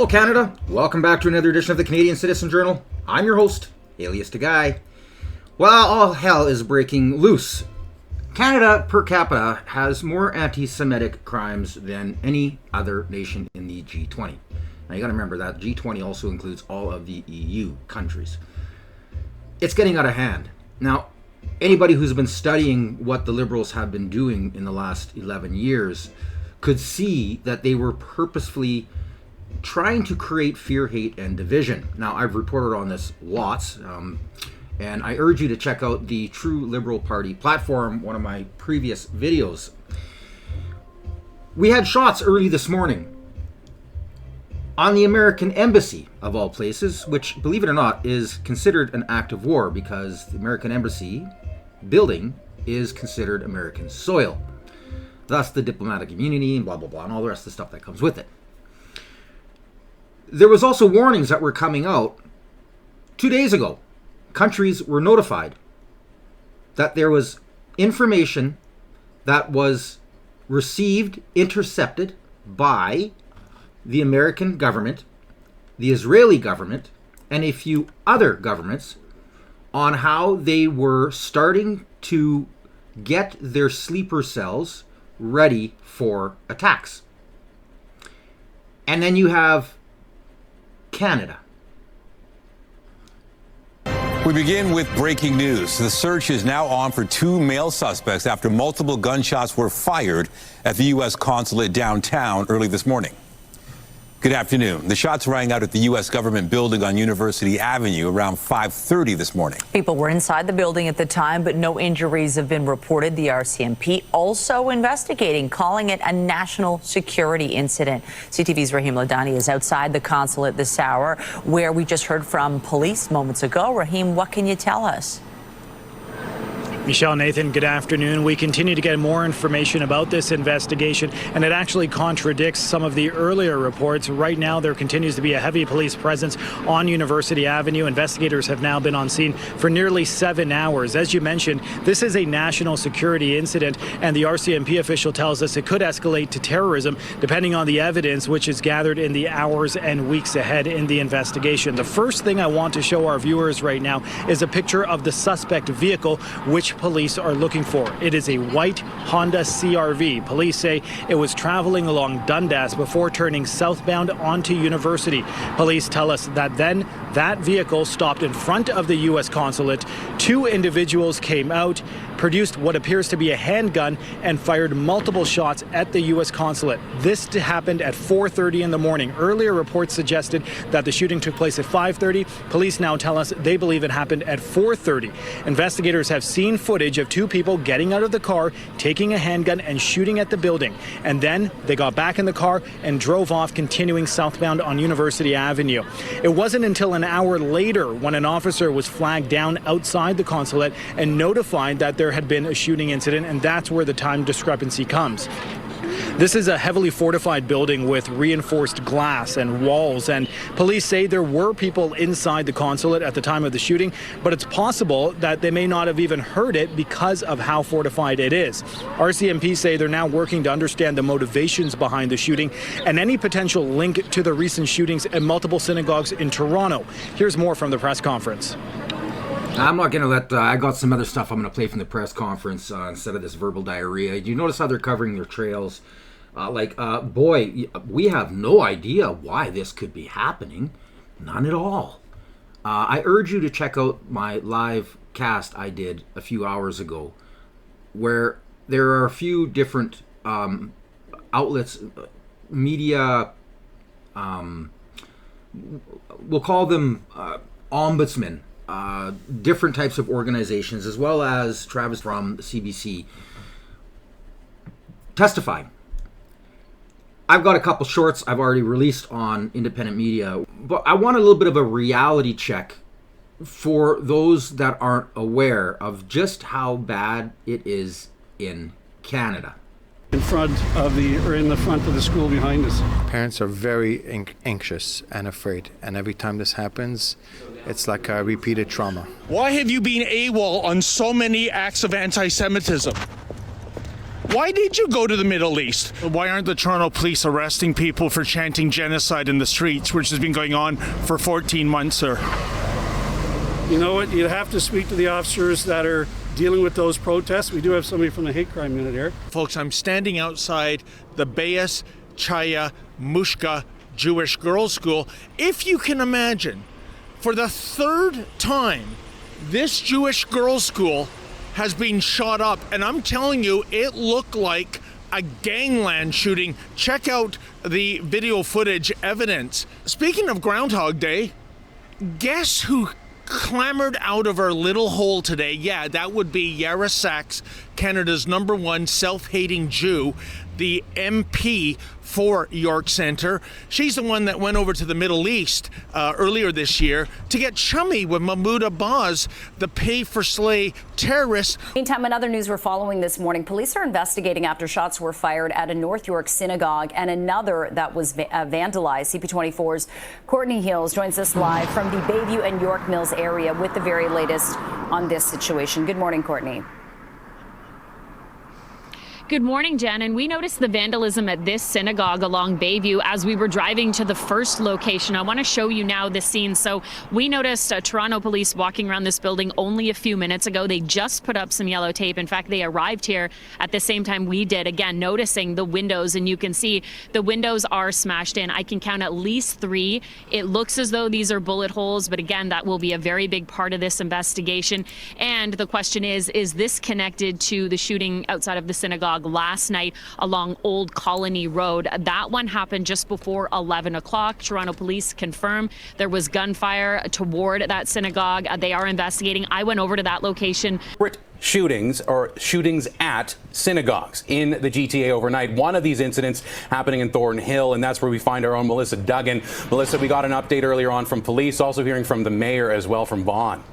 Hello Canada, welcome back to another edition of the Canadian Citizen Journal. I'm your host, alias the Guy. Well, all hell is breaking loose. Canada per capita has more anti-Semitic crimes than any other nation in the G20. Now you gotta remember that G20 also includes all of the EU countries. It's getting out of hand. Now, anybody who's been studying what the Liberals have been doing in the last 11 years could see that they were purposefully trying to create fear, hate, and division. Now, I've reported on this lots, and I urge you to check out the True Liberal Party platform, one of my previous videos. We had shots early this morning on the American Embassy, of all places, which, believe it or not, is considered an act of war because the American Embassy building is considered American soil. Thus the diplomatic immunity and blah, blah, blah, and all the rest of the stuff that comes with it. There was also warnings that were coming out 2 days ago. Countries were notified that there was information that was received, intercepted by the American government, the Israeli government, and a few other governments on how they were starting to get their sleeper cells ready for attacks. And then you have Canada. We begin with breaking news. The search is now on for two male suspects after multiple gunshots were fired at the U.S. consulate downtown early this morning. Good afternoon. The shots rang out at the U.S. government building on University Avenue around 5:30 this morning. People were inside the building at the time, but no injuries have been reported. The RCMP also investigating, calling it a national security incident. CTV's Rahim Ladani is outside the consulate this hour, where we just heard from police moments ago. Rahim, what can you tell us? Michelle, Nathan, good afternoon. We continue to get more information about this investigation, and it actually contradicts some of the earlier reports. Right now, there continues to be a heavy police presence on University Avenue. Investigators have now been on scene for nearly 7 hours. As you mentioned, this is a national security incident, and the RCMP official tells us it could escalate to terrorism, depending on the evidence which is gathered in the hours and weeks ahead in the investigation. The first thing I want to show our viewers right now is a picture of the suspect vehicle, which police are looking for. It is a white Honda CR-V. Police say it was traveling along Dundas before turning southbound onto University. Police tell us that then that vehicle stopped in front of the U.S. consulate. Two individuals came out, produced what appears to be a handgun, and fired multiple shots at the U.S. consulate. This happened at 4:30 in the morning. Earlier reports suggested that the shooting took place at 5:30. Police now tell us they believe it happened at 4:30. Investigators have seen footage of two people getting out of the car, taking a handgun and shooting at the building. And then they got back in the car and drove off, continuing southbound on University Avenue. It wasn't until an hour later when an officer was flagged down outside the consulate and notified that there had been a shooting incident, and that's where the time discrepancy comes. This is a heavily fortified building with reinforced glass and walls, and police say there were people inside the consulate at the time of the shooting, but it's possible that they may not have even heard it because of how fortified it is. RCMP say they're now working to understand the motivations behind the shooting and any potential link to the recent shootings at multiple synagogues in Toronto. Here's more from the press conference. I'm not going to let, I got some other stuff I'm going to play from the press conference instead of this verbal diarrhea. You notice how they're covering their trails? Boy, we have no idea why this could be happening. None at all. I urge you to check out my live cast I did a few hours ago, where there are a few different outlets, media, we'll call them ombudsmen, different types of organizations, as well as Travis from CBC testifying. I've got a couple shorts I've already released on independent media, but I want a little bit of a reality check for those that aren't aware of just how bad it is in Canada. In front of the school behind us. Parents are very anxious and afraid, and every time this happens, it's like a repeated trauma. Why have you been AWOL on so many acts of anti-Semitism? Why did you go to the Middle East? Why aren't the Toronto police arresting people for chanting genocide in the streets, which has been going on for 14 months, sir? You know what? You have to speak to the officers that are dealing with those protests. We do have somebody from the hate crime unit here. Folks, I'm standing outside the Bayas Chaya Mushka Jewish Girls' School. If you can imagine, for the third time, this Jewish girls' school has been shot up, and I'm telling you, it looked like a gangland shooting. Check out the video footage evidence. Speaking of Groundhog Day, guess who clambered out of our little hole today? Yeah, that would be Yara Sachs, Canada's #1 self-hating Jew, the MP for York Centre. She's the one that went over to the Middle East earlier this year to get chummy with Mahmoud Abbas, the pay-for-slay terrorist. Meantime, another news we're following this morning. Police are investigating after shots were fired at a North York synagogue and another that was vandalized. CP24's Courtney Hills joins us live from the Bayview and York Mills area with the very latest on this situation. Good morning, Courtney. Good morning, Jen. And we noticed the vandalism at this synagogue along Bayview as we were driving to the first location. I want to show you now the scene. So we noticed Toronto police walking around this building only a few minutes ago. They just put up some yellow tape. In fact, they arrived here at the same time we did, again, noticing the windows. And you can see the windows are smashed in. I can count at least 3. It looks as though these are bullet holes. But again, that will be a very big part of this investigation. And the question is this connected to the shooting outside of the synagogue last night along Old Colony Road? That one happened just before 11 o'clock. Toronto police confirm there was gunfire toward that synagogue. They are investigating. I went over to that location. Shootings or shootings at synagogues in the GTA overnight. One of these incidents happening in Thornhill, and that's where we find our own Melissa Duggan. Melissa, we got an update earlier on from police, also hearing from the mayor as well from Vaughan.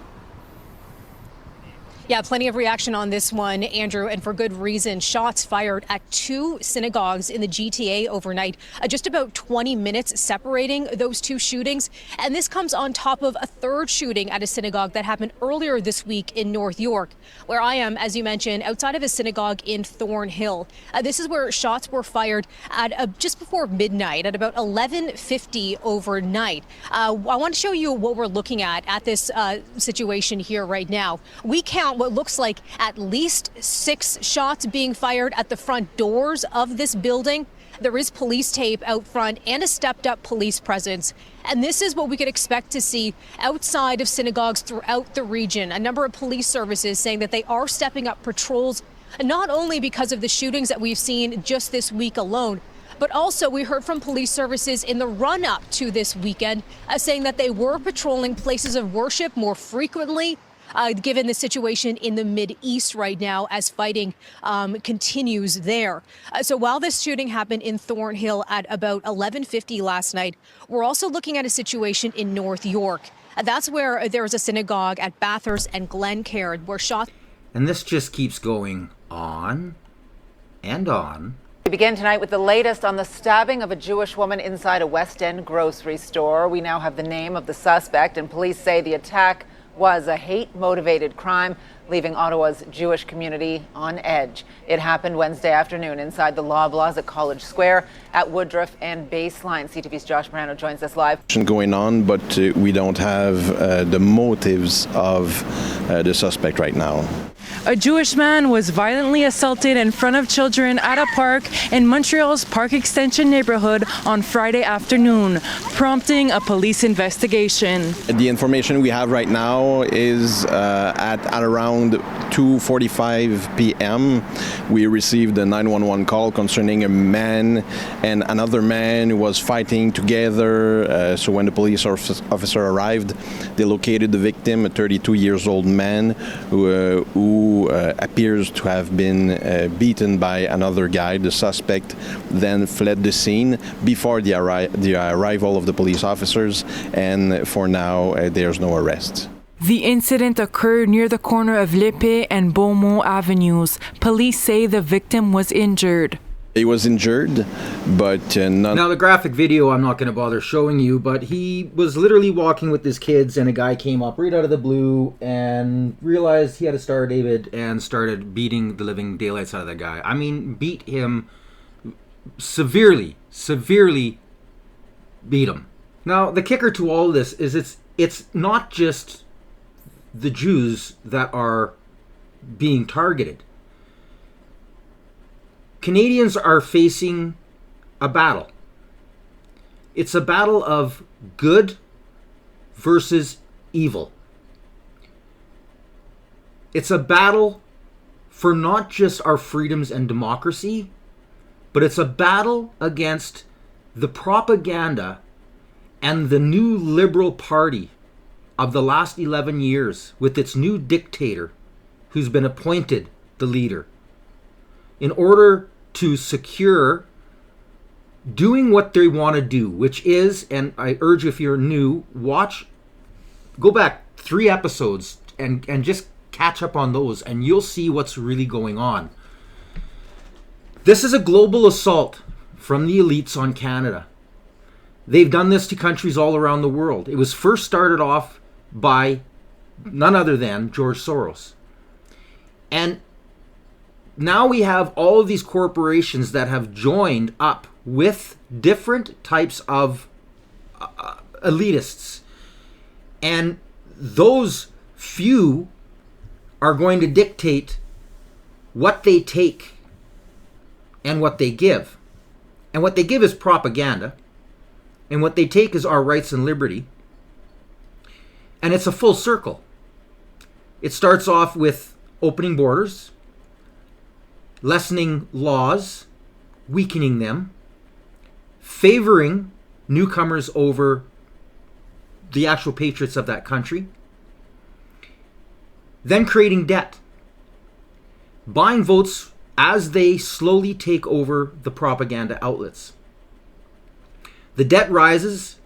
Yeah, plenty of reaction on this one, Andrew, and for good reason. Shots fired at 2 synagogues in the GTA overnight, just about 20 minutes separating those 2 shootings. And this comes on top of a third shooting at a synagogue that happened earlier this week in North York, where I am, as you mentioned, outside of a synagogue in Thornhill. This is where shots were fired at just before midnight, at about 11:50 overnight. I want to show you what we're looking at this situation here right now. We count what looks like at least 6 shots being fired at the front doors of this building. There is police tape out front and a stepped up police presence. And this is what we could expect to see outside of synagogues throughout the region. A number of police services saying that they are stepping up patrols, not only because of the shootings that we've seen just this week alone, but also we heard from police services in the run up to this weekend saying that they were patrolling places of worship more frequently, given the situation in the Mideast right now as fighting continues there. So while this shooting happened in Thornhill at about 11:50 last night, we're also looking at a situation in North York. That's where there was a synagogue at Bathurst and Glencairn where shots. And this just keeps going on and on. We begin tonight with the latest on the stabbing of a Jewish woman inside a West End grocery store. We now have the name of the suspect, and police say the attack was a hate-motivated crime, leaving Ottawa's Jewish community on edge. It happened Wednesday afternoon inside the Loblaws at College Square at Woodruff and Baseline. CTV's Josh Morano joins us live. Going on, but we don't have the motives of the suspect right now. A Jewish man was violently assaulted in front of children at a park in Montreal's Park Extension neighborhood on Friday afternoon, prompting a police investigation. The information we have right now is at around 2:45 p.m. we received a 911 call concerning a man and another man who was fighting together. So when the police officer arrived, they located the victim, a 32-year-old man who appears to have been beaten by another guy. The suspect then fled the scene before the arrival of the police officers, and for now there's no arrest. The incident occurred near the corner of L'Épée and Beaumont Avenues. Police say the victim was injured. He was injured, but none. Now, the graphic video I'm not going to bother showing you, but he was literally walking with his kids, and a guy came up right out of the blue and realized he had a Star of David and started beating the living daylights out of that guy. I mean, beat him severely beat him. Now, the kicker to all of this is it's not just the Jews that are being targeted. Canadians are facing a battle. It's a battle of good versus evil. It's a battle for not just our freedoms and democracy, but it's a battle against the propaganda and the new Liberal Party of the last 11 years with its new dictator who's been appointed the leader in order to secure doing what they want to do, which is, and I urge you if you're new, go back 3 episodes and just catch up on those, and you'll see what's really going on. This is a global assault from the elites on Canada. They've done this to countries all around the world. It was first started off by none other than George Soros. And now we have all of these corporations that have joined up with different types of elitists. And those few are going to dictate what they take and what they give. And what they give is propaganda. And what they take is our rights and liberty. And it's a full circle. It starts off with opening borders, lessening laws, weakening them, favoring newcomers over the actual patriots of that country, then creating debt, buying votes as they slowly take over the propaganda outlets. The debt rises,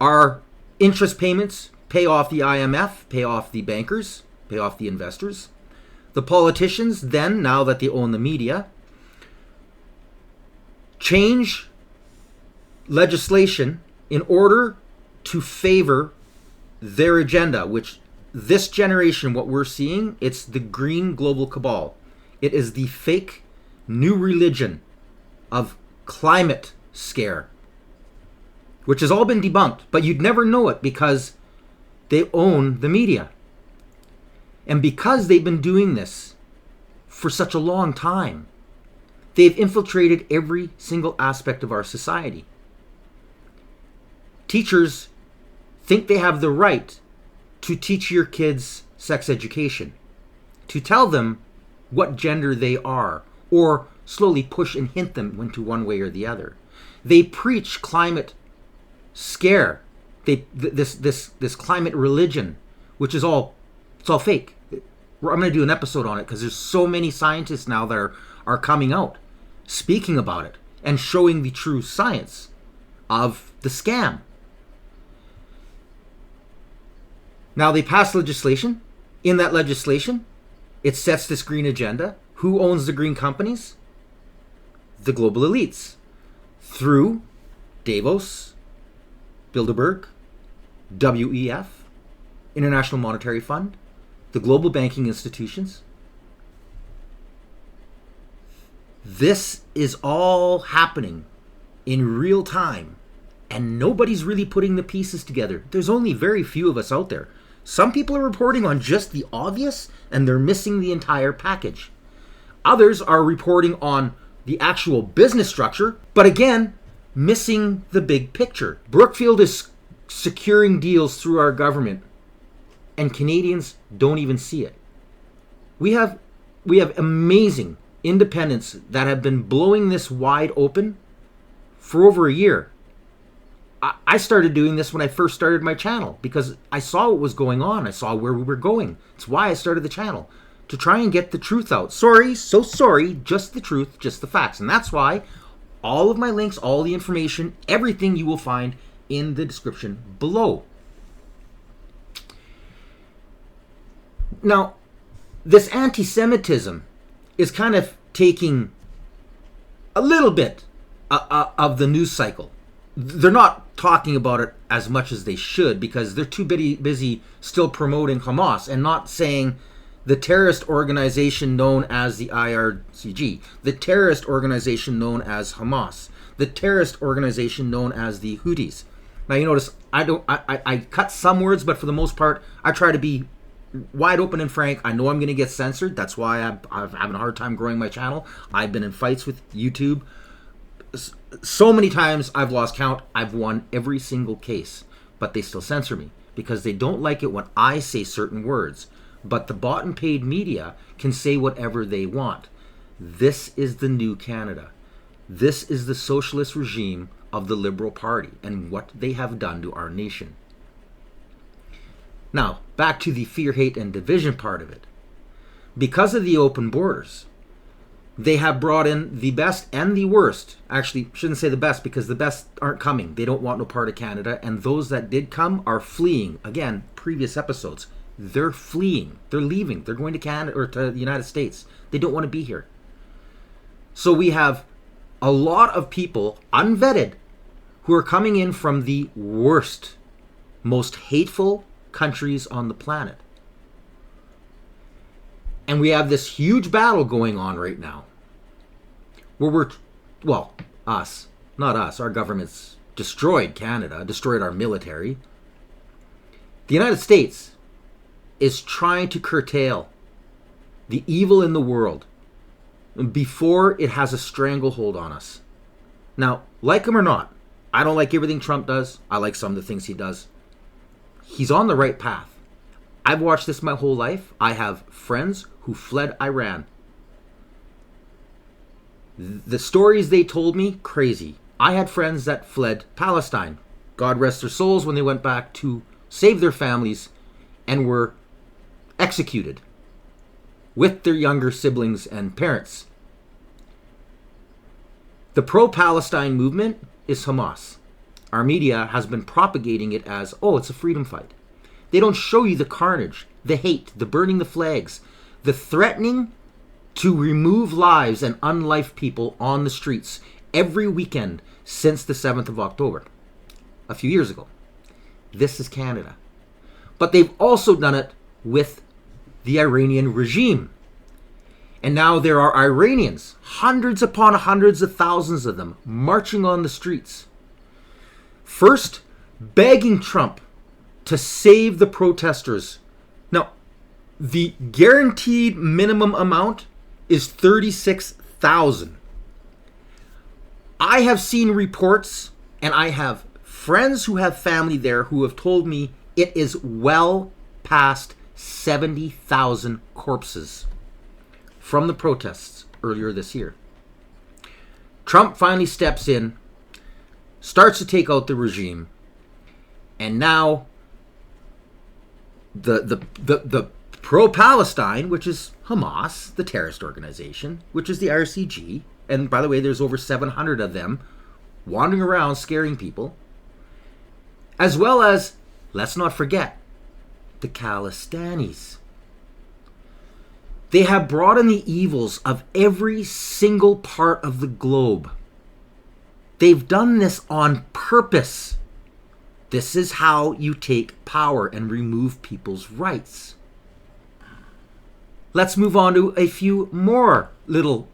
our interest payments pay off the IMF, pay off the bankers, pay off the investors. The politicians then, now that they own the media, change legislation in order to favor their agenda, which this generation, what we're seeing, it's the green global cabal. It is the fake new religion of climate scare, which has all been debunked, but you'd never know it because they own the media. And because they've been doing this for such a long time, they've infiltrated every single aspect of our society. Teachers think they have the right to teach your kids sex education, to tell them what gender they are, or slowly push and hint them into one way or the other. They preach climate scare, this climate religion, which is all fake. I'm going to do an episode on it because there's so many scientists now that are coming out, speaking about it, and showing the true science of the scam. Now, they pass legislation. In that legislation, it sets this green agenda. Who owns the green companies? The global elites. Through Davos, Bilderberg, WEF, International Monetary Fund, the global banking institutions. This is all happening in real time, and nobody's really putting the pieces together. There's only very few of us out there. Some people are reporting on just the obvious, and they're missing the entire package. Others are reporting on the actual business structure, but again, missing the big picture. Brookfield is securing deals through our government, and Canadians don't even see it. We have amazing independents that have been blowing this wide open for over a year. I started doing this when I first started my channel because I saw what was going on. I saw where we were going. It's why I started the channel, to try and get the truth out. Sorry, so sorry, just the truth, just the facts. And that's why all of my links, all the information, everything you will find in the description below. Now, this anti-Semitism is kind of taking a little bit of the news cycle. They're not talking about it as much as they should because they're too busy still promoting Hamas and not saying the terrorist organization known as the IRGC, the terrorist organization known as Hamas, the terrorist organization known as the Houthis. Now you notice I cut some words, but for the most part I try to be wide open and frank. I know I'm going to get censored. That's why I'm having a hard time growing my channel. I've been in fights with YouTube. So many times I've lost count. I've won every single case, but they still censor me because they don't like it when I say certain words. But the bought and paid media can say whatever they want. This is the new Canada. This is the socialist regime of the Liberal Party and what they have done to our nation. Now, back to the fear, hate, and division part of it. Because of the open borders, they have brought in the best and the worst. Actually, shouldn't say the best because the best aren't coming. They don't want no part of Canada. And those that did come are fleeing. Again, previous episodes. They're fleeing. They're leaving. They're going to Canada or to the United States. They don't want to be here. So we have a lot of people, unvetted, who are coming in from the worst, most hateful countries on the planet. And we have this huge battle going on right now where our government's destroyed Canada, destroyed our military. The United States is trying to curtail the evil in the world before it has a stranglehold on us. Now, like him or not, I don't like everything Trump does. I like some of the things he does. He's on the right path. I've watched this my whole life. I have friends who fled Iran. The stories they told me, crazy. I had friends that fled Palestine. God rest their souls when they went back to save their families and were executed with their younger siblings and parents. The pro-Palestine movement is Hamas. Our media has been propagating it as, oh, it's a freedom fight. They don't show you the carnage, the hate, the burning the flags, the threatening to remove lives and unlife people on the streets every weekend since the 7th of October, a few years ago. This is Canada. But they've also done it with the Iranian regime. And now there are Iranians, hundreds upon hundreds of thousands of them, marching on the streets. First, begging Trump to save the protesters. Now, the guaranteed minimum amount is $36,000. I have seen reports, and I have friends who have family there who have told me it is well past 70,000 corpses from the protests earlier this year. Trump finally steps in, starts to take out the regime, and now the pro-Palestine, which is Hamas, the terrorist organization, which is the IRGC, and by the way, there's over 700 of them wandering around scaring people, as well as, let's not forget, the Khalistanis. They have brought in the evils of every single part of the globe. They've done this on purpose. This is how you take power and remove people's rights. Let's move on to a few more little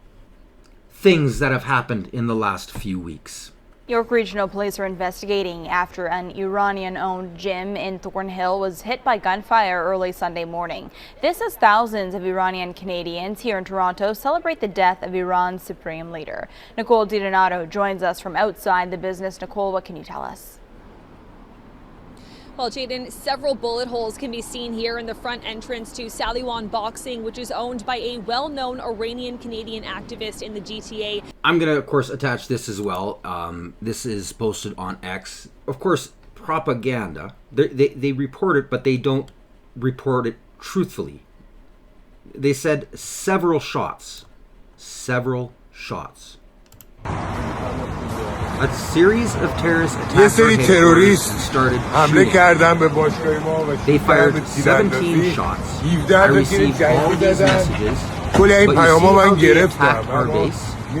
things that have happened in the last few weeks. York Regional Police are investigating after an Iranian-owned gym in Thornhill was hit by gunfire early Sunday morning. This as thousands of Iranian Canadians here in Toronto celebrate the death of Iran's supreme leader. Nicole DiDonato joins us from outside the business. Nicole, what can you tell us? Well, Jaden, several bullet holes can be seen here in the front entrance to Saliwan Boxing, which is owned by a well-known Iranian-Canadian activist in the GTA. I'm going to, of course, attach this as well. This is posted on X. Of course, propaganda. They report it, but they don't report it truthfully. They said several shots. Several shots. A series of terrorist attacks started. They fired 17 shots. I received all of these messages, but you see how they attacked our base? All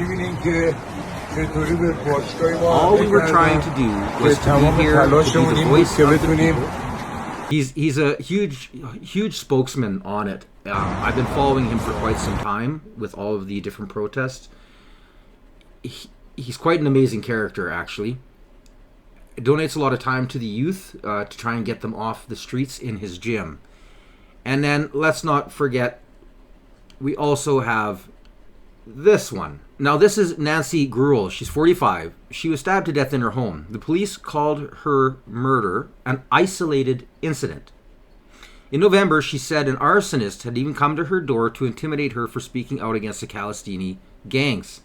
we were trying to do was to be here to be the voice of the people. He's a huge spokesman on it. I've been following him for quite some time with all of the different protests. He's quite an amazing character, actually. It donates a lot of time to the youth to try and get them off the streets in his gym. And then let's not forget, we also have this one. Now, this is Nancy Gruel. She's 45. She was stabbed to death in her home. The police called her murder an isolated incident. In November, she said an arsonist had even come to her door to intimidate her for speaking out against the Calistini gangs.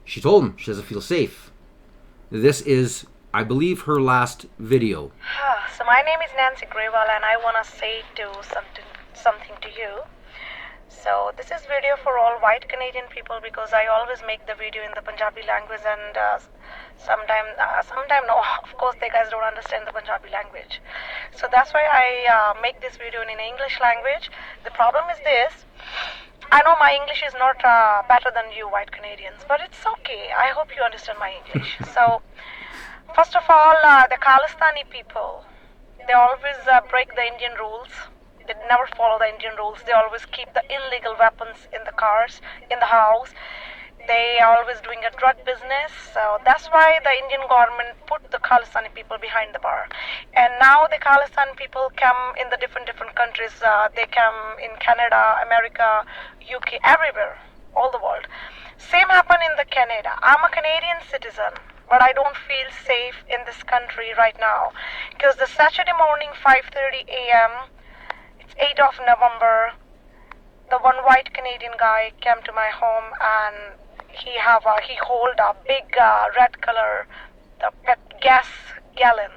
She told him she doesn't feel safe. This is, I believe, her last video. So my name is Nancy Grewal, and I want to say something to you. So this is video for all white Canadian people, because I always make the video in the Punjabi language, and sometime no, of course they guys don't understand the Punjabi language. So that's why I make this video in English language. The problem is this. I know my English is not better than you white Canadians, but it's okay. I hope you understand my English. So first of all, the Khalistani people, they always break the Indian rules. They never follow the Indian rules. They always keep the illegal weapons in the cars, in the house. They are always doing a drug business. So that's why the Indian government put the Khalistani people behind the bar. And now the Khalistani people come in the different countries. They come in Canada, America, UK, everywhere, all the world. Same happened in the Canada. I'm a Canadian citizen, but I don't feel safe in this country right now, because the Saturday morning, 5:30 a.m., it's 8th of November, the one white Canadian guy came to my home, and he hold a big red color gas gallon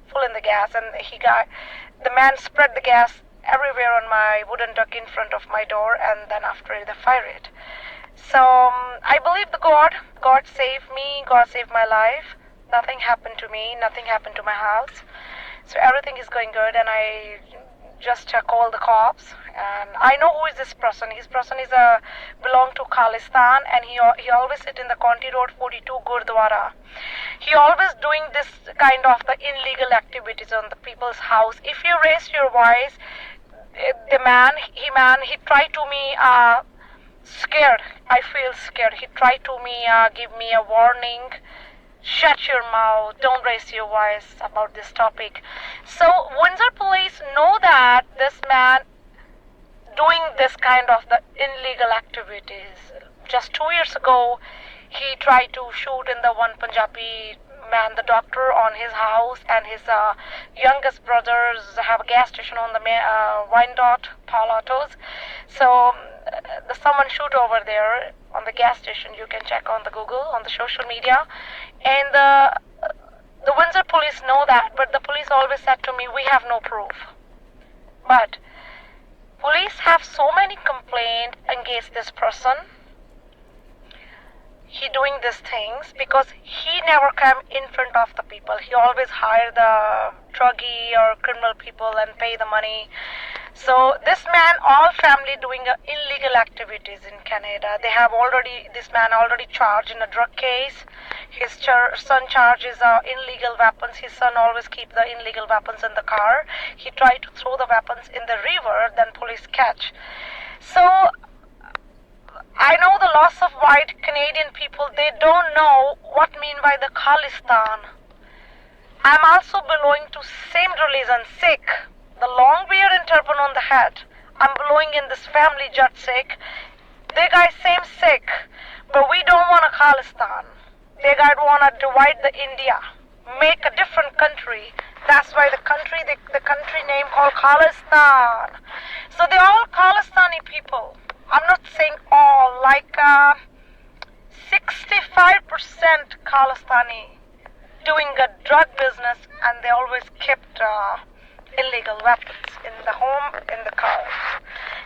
full in the gas, and the man spread the gas everywhere on my wooden duck in front of my door, and then after they fire it. So I believe the God saved me, God saved my life. Nothing happened to me, nothing happened to my house. So everything is going good, and I just called the cops, and I know who is this person. His person is belong to Khalistan, and he always sit in the County Road 42 Gurdwara. He always doing this kind of the illegal activities on the people's house. If you raise your voice, the man, he tried to me scared. I feel scared. He tried to me give me a warning. Shut your mouth, don't raise your voice about this topic. So Windsor police know that this man doing this kind of the illegal activities. Just 2 years ago, he tried to shoot in the one Punjabi man, the doctor, on his house, and his youngest brothers have a gas station on the Wyandotte, Paul Autos. So someone shoot over there on the gas station. You can check on the Google, on the social media. And the Windsor police know that, but the police always said to me, we have no proof. But police have so many complaints against this person. He doing these things because he never come in front of the people. He always hire the druggie or criminal people and pay the money. So this man, all family doing illegal activities in Canada. They have this man already charged in a drug case. His son charges illegal weapons. His son always keep the illegal weapons in the car. He tried to throw the weapons in the river, then police catch. So I know the loss of white Canadian people, they don't know what mean by the Khalistan. I'm also belonging to same religion, Sikh. The long beard and turban on the head. I'm belonging in this family, Jat Sikh. They guys same Sikh, but we don't want a Khalistan. They guys want to divide the India, make a different country. That's why the country name called Khalistan. So they're all Khalistani people. I'm not saying all, like 65% Khalistani doing a drug business, and they always kept illegal weapons in the home, in the cars.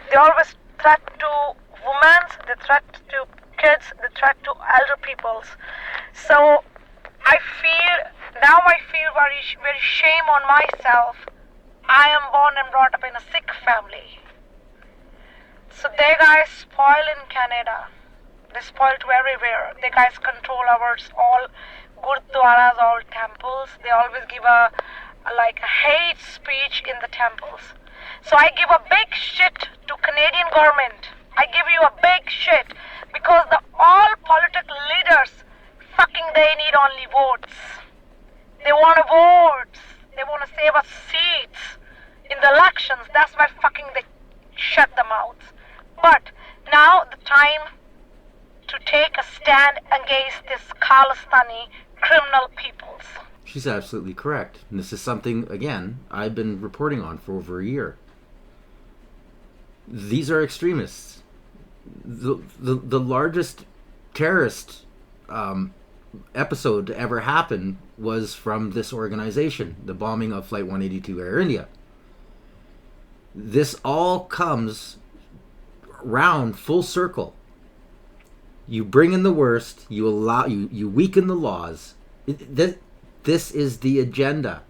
They always threat to women, they threat to kids, they threat to elder peoples. So I feel very, very shame on myself. I am born and brought up in a Sikh family. So they guys spoil in Canada. They spoil to everywhere. The guys control our all gurdwaras, all temples. They always give a hate speech in the temples. So I give a big shit to Canadian government. I give you a big shit because the all political leaders they need only votes. They want votes. They want to save us seats in the elections. That's why they shut them out. But now the time to take a stand against this Khalistani criminal peoples. She's absolutely correct. And this is something, again, I've been reporting on for over a year. These are extremists. The largest terrorist episode to ever happen was from this organization, the bombing of Flight 182 Air India. This all comes round full circle. You bring in the worst, you weaken the laws. This is the agenda.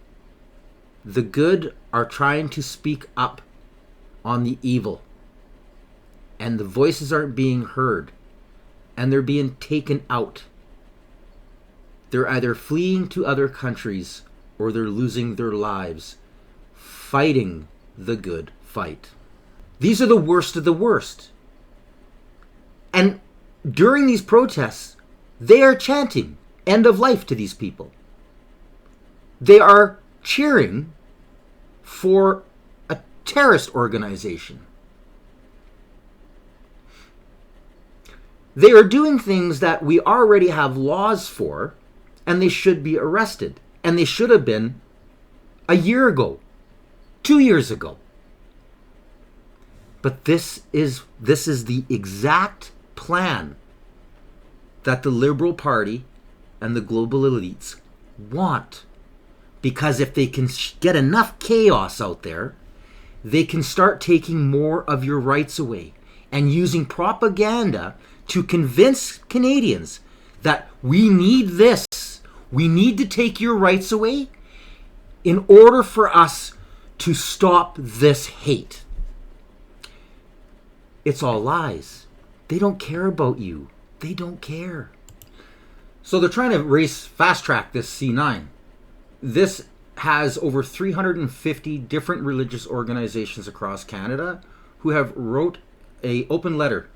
The good are trying to speak up on the evil, and the voices aren't being heard, and they're being taken out. They're either fleeing to other countries or they're losing their lives fighting the good fight. These are the worst of the worst. And during these protests, they are chanting end of life to these people. They are cheering for a terrorist organization. They are doing things that we already have laws for, and they should be arrested. And they should have been a year ago, 2 years ago. But this is the exact plan that the Liberal Party and the global elites want. Because if they can get enough chaos out there, they can start taking more of your rights away and using propaganda to convince Canadians that we need this. We need to take your rights away in order for us to stop this hate. It's all lies. They don't care about you. They don't care. So they're trying to fast track this C9. This has over 350 different religious organizations across Canada who have wrote an open letter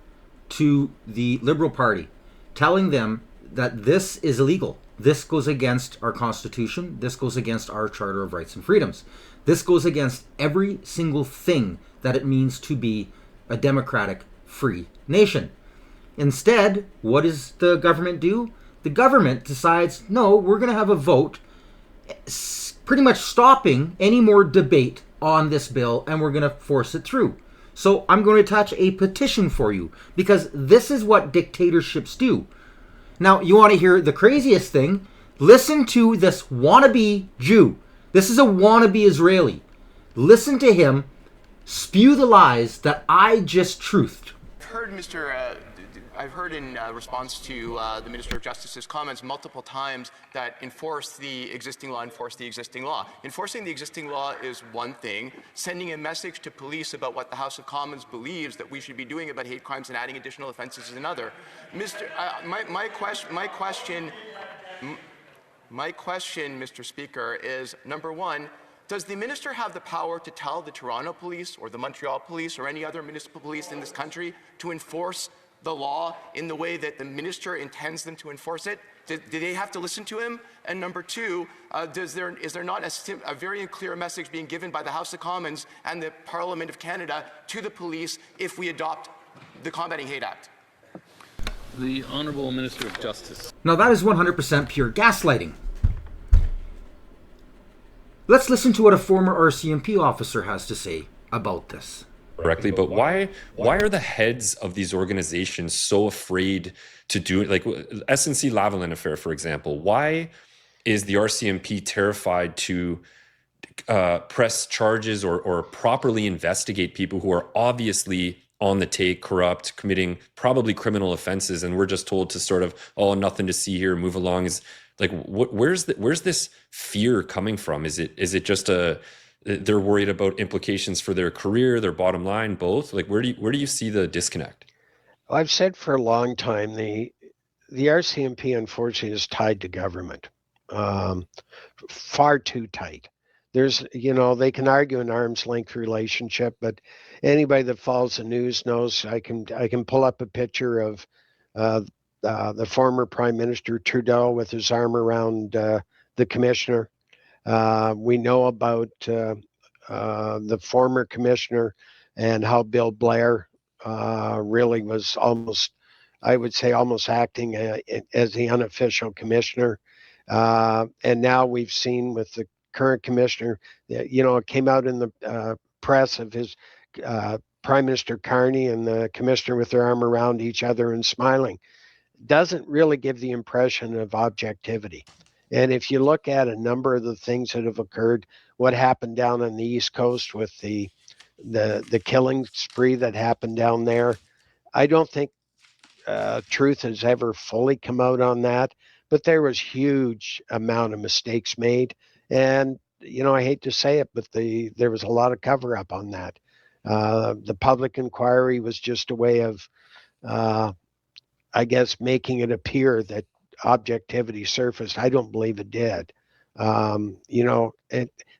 to the Liberal Party telling them that this is illegal. This goes against our Constitution. This goes against our Charter of Rights and Freedoms. This goes against every single thing that it means to be a democratic, free nation. Instead, what does the government do? The government decides, no, we're going to have a vote pretty much stopping any more debate on this bill, and we're going to force it through. So I'm going to attach a petition for you, because this is what dictatorships do. Now, you want to hear the craziest thing? Listen to this wannabe Jew. This is a wannabe Israeli. Listen to him spew the lies that I just truthed. I've heard in response to the Minister of Justice's comments multiple times that enforce the existing law. Enforcing the existing law is one thing. Sending a message to police about what the House of Commons believes that we should be doing about hate crimes and adding additional offences is another. My question, Mr. Speaker, is number one, does the minister have the power to tell the Toronto Police or the Montreal Police or any other municipal police in this country to enforce the law in the way that the minister intends them to enforce it? Do they have to listen to him? And number two, is there not a very clear message being given by the House of Commons and the Parliament of Canada to the police if we adopt the Combating Hate Act? The Honourable Minister of Justice. Now that is 100% pure gaslighting. Let's listen to what a former RCMP officer has to say about this. Correctly, but why are the heads of these organizations so afraid to do it? Like SNC Lavalin affair, for example. Why is the RCMP terrified to press charges or properly investigate people who are obviously on the take, corrupt, committing probably criminal offenses, and we're just told to sort of, oh, nothing to see here, move along? Is like, where's this fear coming from? Is it just they're worried about implications for their career, their bottom line, both? Like, where do you see the disconnect? Well, I've said for a long time the RCMP unfortunately is tied to government, far too tight. There's, they can argue an arm's length relationship, but anybody that follows the news knows I can pull up a picture of the former Prime Minister Trudeau with his arm around the commissioner. We know about the former commissioner and how Bill Blair really was almost, I would say, almost acting as the unofficial commissioner. And now we've seen with the current commissioner, it came out in the press of his Prime Minister Carney and the commissioner with their arm around each other and smiling. Doesn't really give the impression of objectivity. And if you look at a number of the things that have occurred, what happened down on the East Coast with the killing spree that happened down there, I don't think truth has ever fully come out on that, but there was huge amount of mistakes made. And, I hate to say it, but there was a lot of cover up on that. The public inquiry was just a way of, I guess, making it appear that objectivity surfaced. I don't believe it did.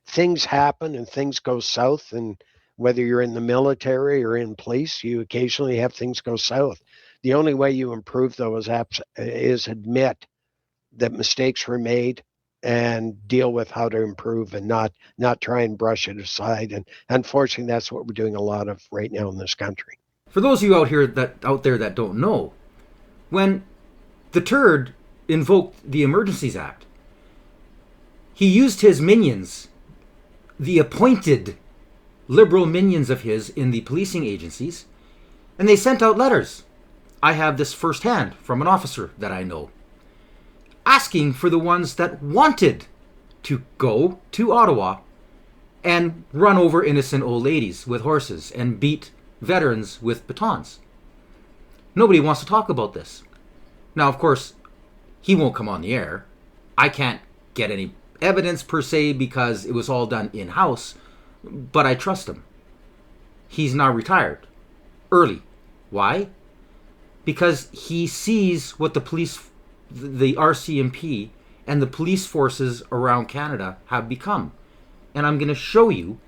Things happen and things go south, and whether you're in the military or in police, you occasionally have things go south. The only way you improve, though, is admit that mistakes were made and deal with how to improve, and not try and brush it aside. And unfortunately, that's what we're doing a lot of right now in this country. For those of you out there that don't know, when the turd invoked the Emergencies Act, he used his minions, the appointed liberal minions of his in the policing agencies, and they sent out letters. I have this firsthand from an officer that I know, asking for the ones that wanted to go to Ottawa and run over innocent old ladies with horses and beat veterans with batons. Nobody wants to talk about this. Now, of course, he won't come on the air. I can't get any evidence per se because it was all done in-house, but I trust him. He's now retired. Early. Why? Because he sees what the police, the RCMP, and the police forces around Canada have become. And I'm going to show you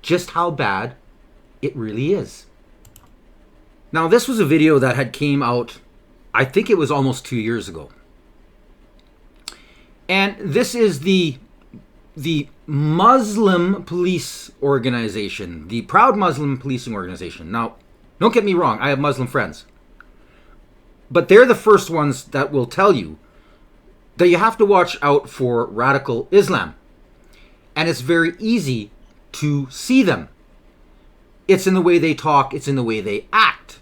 just how bad it really is. Now, this was a video that had came out, I think it was almost 2 years ago. And this is the Muslim police organization, the Proud Muslim Policing Organization. Now, don't get me wrong, I have Muslim friends. But they're the first ones that will tell you that you have to watch out for radical Islam. And it's very easy to see them. It's in the way they talk, it's in the way they act.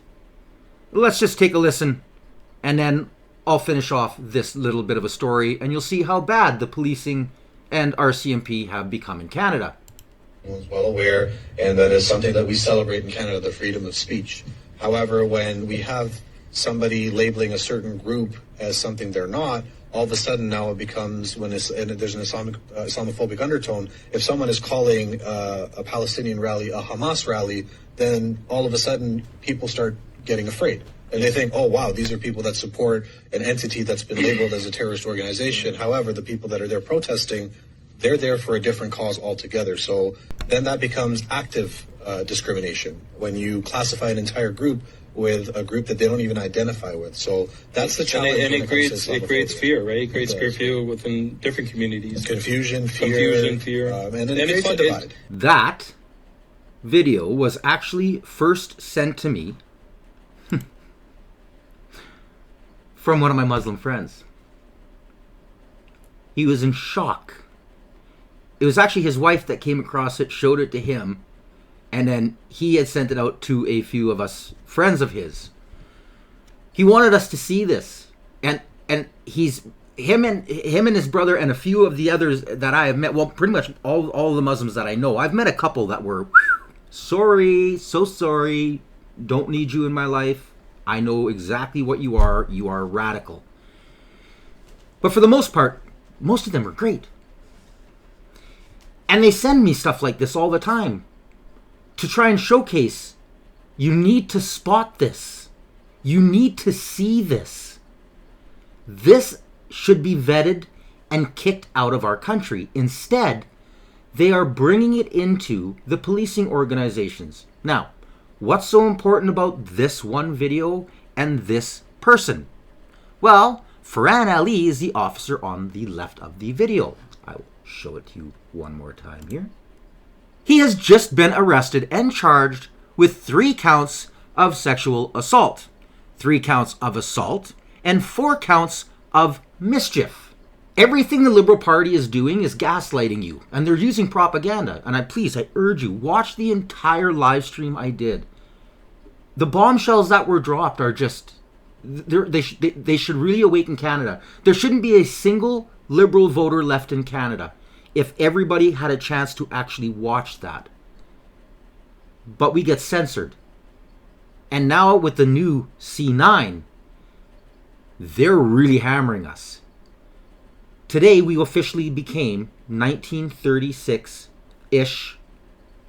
Let's just take a listen, and then I'll finish off this little bit of a story, and you'll see how bad the policing and RCMP have become in Canada. Everyone's well aware, and that is something that we celebrate in Canada, the freedom of speech. However, when we have somebody labeling a certain group as something they're not, all of a sudden now it becomes, when there's an Islamophobic undertone, if someone is calling a Palestinian rally a Hamas rally, then all of a sudden people start getting afraid. And they think, oh, wow, these are people that support an entity that's been labeled as a terrorist organization. However, the people that are there protesting, they're there for a different cause altogether. So then that becomes active discrimination when you classify an entire group with a group that they don't even identify with. So that's the challenge. And it creates fear, right? It creates fear within different communities. Confusion, fear. And then it creates a divide. That video was actually first sent to me from one of my Muslim friends. He was in shock. It was actually his wife that came across it, showed it to him, and then he had sent it out to a few of us friends of his. He wanted us to see this, and him and his brother and a few of the others that I have met. Well, pretty much all the Muslims that I know. I've met a couple that were sorry, so sorry, don't need you in my life. I know exactly what you are. You are radical. But for the most part, most of them are great. And they send me stuff like this all the time to try and showcase, you need to spot this. You need to see this. This should be vetted and kicked out of our country. Instead, they are bringing it into the policing organizations. Now, what's so important about this one video and this person? Well, Farhan Ali is the officer on the left of the video. I will show it to you one more time here. He has just been arrested and charged with 3 counts of sexual assault, 3 counts of assault, and 4 counts of mischief. Everything the Liberal Party is doing is gaslighting you, and they're using propaganda. And I urge you, watch the entire live stream I did. The bombshells that were dropped are just, they should really awaken Canada. There shouldn't be a single Liberal voter left in Canada if everybody had a chance to actually watch that. But we get censored. And now with the new C9, they're really hammering us. Today we officially became 1936-ish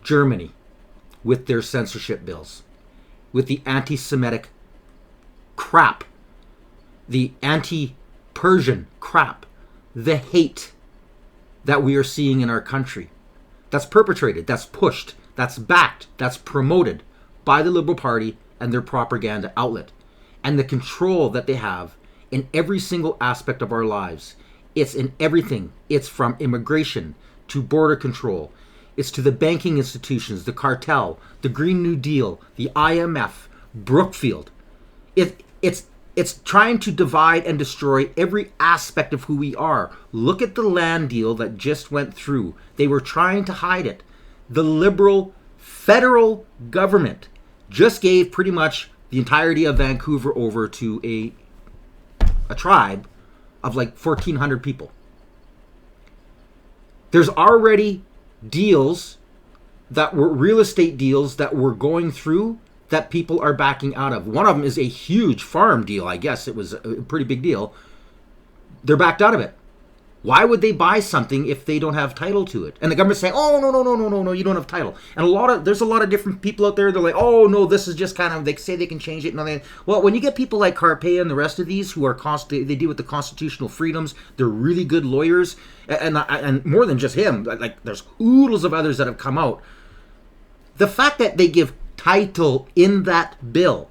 Germany with their censorship bills, with the anti-Semitic crap, the anti-Persian crap, the hate that we are seeing in our country. That's perpetrated, that's pushed, that's backed, that's promoted by the Liberal Party and their propaganda outlet. And the control that they have in every single aspect of our lives. It's in everything. It's from immigration to border control. It's to the banking institutions, the cartel, the Green New Deal, the IMF, Brookfield. It's trying to divide and destroy every aspect of who we are. Look at the land deal that just went through. They were trying to hide it. The Liberal federal government just gave pretty much the entirety of Vancouver over to a tribe of like 1,400 people. There's already deals that were real estate deals that were going through that people are backing out of. One of them is a huge farm deal. I guess it was a pretty big deal. They're backed out of it. Why would they buy something if they don't have title to it? And the government's saying, oh, no, you don't have title. And there's a lot of different people out there. They're like, oh, no, this is just kind of, they say they can change it. Well, when you get people like Carpe and the rest of these who are, they deal with the constitutional freedoms, they're really good lawyers. And more than just him, like there's oodles of others that have come out. The fact that they give title in that bill,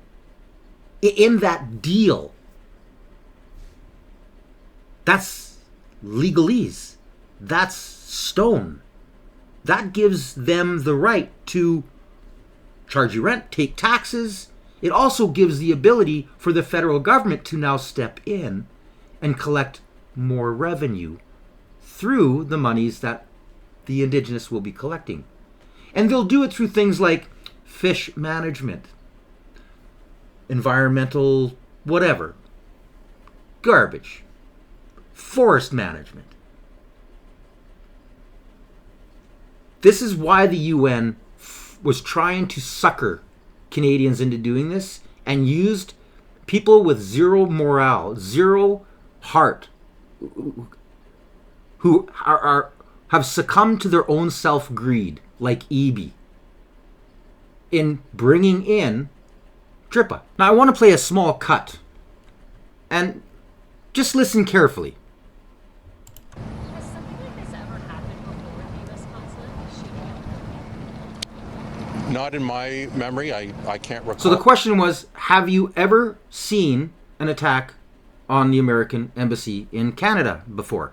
in that deal, that's legalese. That's stone. That gives them the right to charge you rent, take taxes. It also gives the ability for the federal government to now step in and collect more revenue through the monies that the Indigenous will be collecting. And they'll do it through things like fish management, environmental whatever, garbage, forest management. This is why the UN was trying to sucker Canadians into doing this and used people with zero morale, zero heart, who have succumbed to their own self-greed, like Eby, in bringing in Drippa. Now I want to play a small cut, and just listen carefully. Not in my memory. I can't recall. So the question was, have you ever seen an attack on the American embassy in Canada before?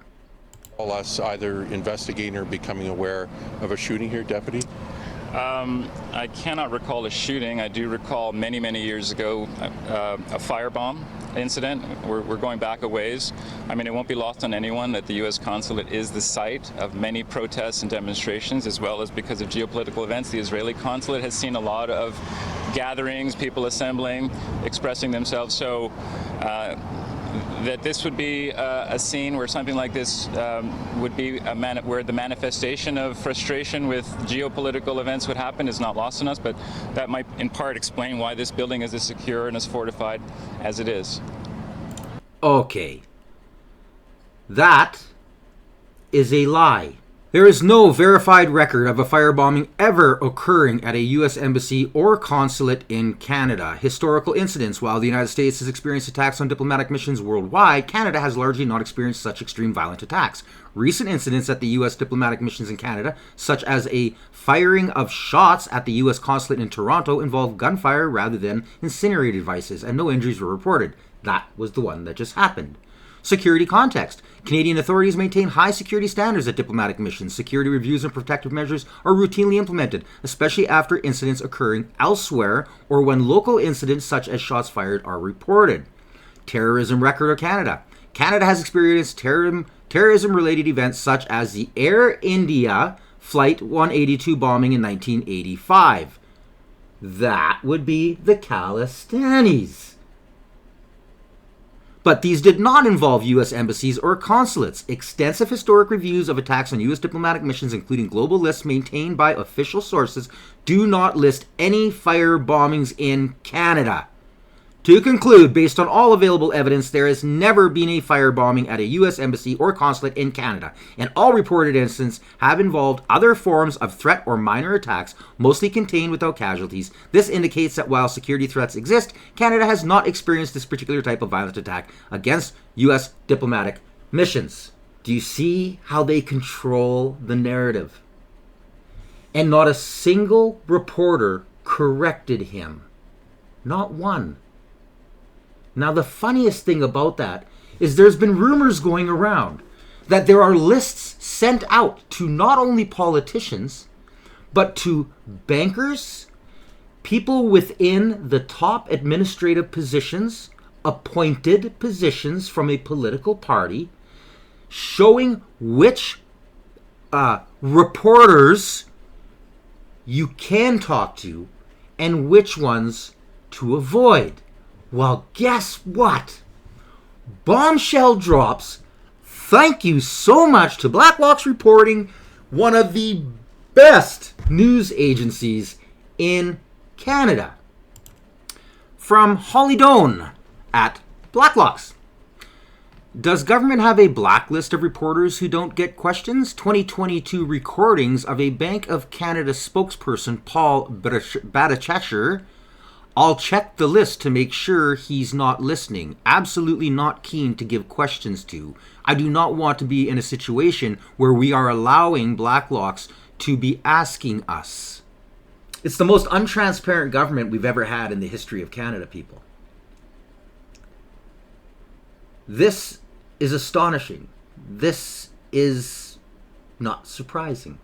Us either investigating or becoming aware of a shooting here, Deputy? I cannot recall a shooting. I do recall many, many years ago a firebomb incident. We're going back a ways. I mean, it won't be lost on anyone that the U.S. consulate is the site of many protests and demonstrations, as well as because of geopolitical events. The Israeli consulate has seen a lot of gatherings, people assembling, expressing themselves. So that this would be a scene where something like this would be where the manifestation of frustration with geopolitical events would happen is not lost on us, but that might in part explain why this building is as secure and as fortified as it is. Okay. That is a lie. There is no verified record of a firebombing ever occurring at a U.S. embassy or consulate in Canada. Historical incidents. While the United States has experienced attacks on diplomatic missions worldwide, Canada has largely not experienced such extreme violent attacks. Recent incidents at the U.S. diplomatic missions in Canada, such as a firing of shots at the U.S. consulate in Toronto, involved gunfire rather than incinerated devices, and no injuries were reported. That was the one that just happened. Security context. Canadian authorities maintain high security standards at diplomatic missions. Security reviews and protective measures are routinely implemented, especially after incidents occurring elsewhere or when local incidents such as shots fired are reported. Terrorism record of Canada. Canada has experienced terrorism-related events such as the Air India Flight 182 bombing in 1985. That would be the Khalistanis. But these did not involve U.S. embassies or consulates. Extensive historic reviews of attacks on U.S. diplomatic missions, including global lists maintained by official sources, do not list any fire bombings in Canada. To conclude, based on all available evidence, there has never been a firebombing at a U.S. embassy or consulate in Canada, and all reported incidents have involved other forms of threat or minor attacks, mostly contained without casualties. This indicates that while security threats exist, Canada has not experienced this particular type of violent attack against U.S. diplomatic missions. Do you see how they control the narrative? And not a single reporter corrected him. Not one. Now, the funniest thing about that is there's been rumors going around that there are lists sent out to not only politicians, but to bankers, people within the top administrative positions, appointed positions from a political party, showing which reporters you can talk to and which ones to avoid. Well, guess what? Bombshell drops. Thank you so much to Blacklock's Reporting, one of the best news agencies in Canada. From Holly Doan at Blacklocks. Does government have a blacklist of reporters who don't get questions? 2022 recordings of a Bank of Canada spokesperson, Paul Bhattacharya. I'll check the list to make sure he's not listening. Absolutely not keen to give questions to. I do not want to be in a situation where we are allowing Blacklocks to be asking us. It's the most untransparent government we've ever had in the history of Canada, people. This is astonishing. This is not surprising.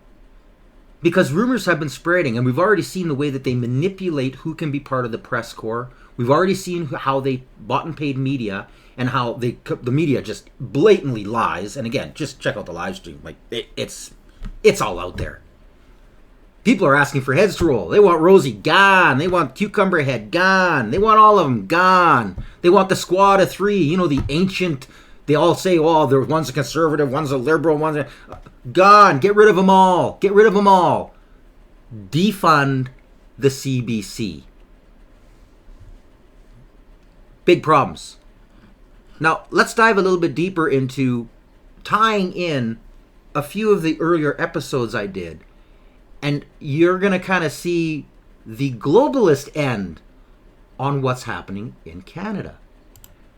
Because rumors have been spreading, and we've already seen the way that they manipulate who can be part of the press corps. We've already seen how they bought and paid media, and how the media just blatantly lies. And again, just check out the live stream. Like it's all out there. People are asking for heads to roll. They want Rosie gone. They want Cucumber Head gone. They want all of them gone. They want the squad of three. You know, the ancient. They all say, "Oh, there one's a conservative, one's a liberal, one's a." Gone. Get rid of them all. Get rid of them all. Defund the CBC. Big problems. Now, let's dive a little bit deeper into tying in a few of the earlier episodes I did. And you're going to kind of see the globalist end on what's happening in Canada.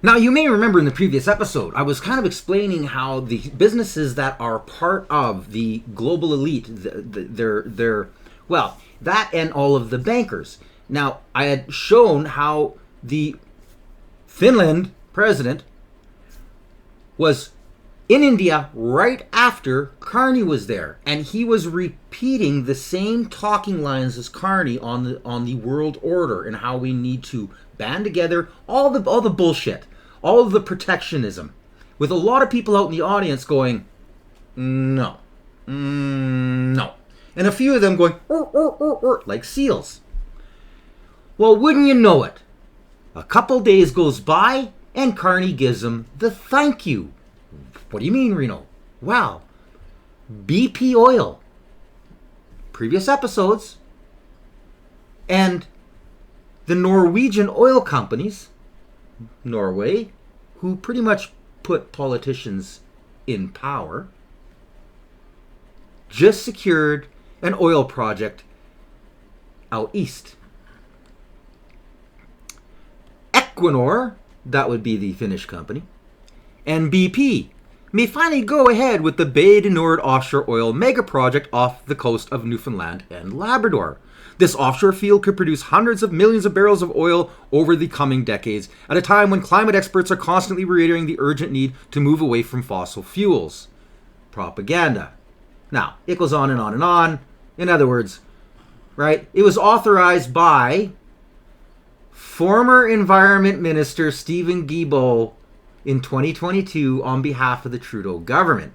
Now, you may remember in the previous episode, I was kind of explaining how the businesses that are part of the global elite, well, that and all of the bankers. Now, I had shown how the Finland president was in India right after Carney was there, and he was repeating the same talking lines as Carney on the world order and how we need to band together, all the bullshit, all of the protectionism, with a lot of people out in the audience going, no, no, and a few of them going, like seals. Well, wouldn't you know it? A couple days goes by, and Carney gives them the thank you. What do you mean, Reno? Well, BP Oil, previous episodes, and the Norwegian oil companies, Norway, who pretty much put politicians in power, just secured an oil project out east. Equinor, that would be the Finnish company, and BP may finally go ahead with the Bay du Nord offshore oil mega project off the coast of Newfoundland and Labrador. This offshore field could produce hundreds of millions of barrels of oil over the coming decades, at a time when climate experts are constantly reiterating the urgent need to move away from fossil fuels. Propaganda. Now, it goes on and on and on. In other words, right, it was authorized by former Environment Minister Stephen Guilbeault in 2022 on behalf of the Trudeau government.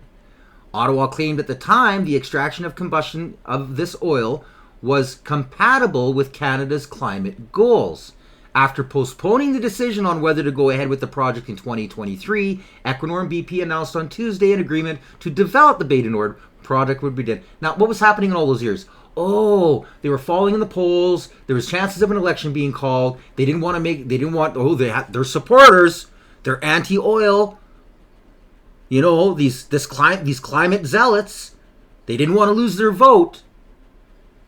Ottawa claimed at the time the extraction of combustion of this oil was compatible with Canada's climate goals. After postponing the decision on whether to go ahead with the project in 2023, Equinor and BP announced on Tuesday an agreement to develop the Bay du Nord project would be done. Now, what was happening in all those years? Oh, they were falling in the polls. There was chances of an election being called. They didn't want, their supporters, they're anti-oil. You know, these climate zealots, they didn't want to lose their vote.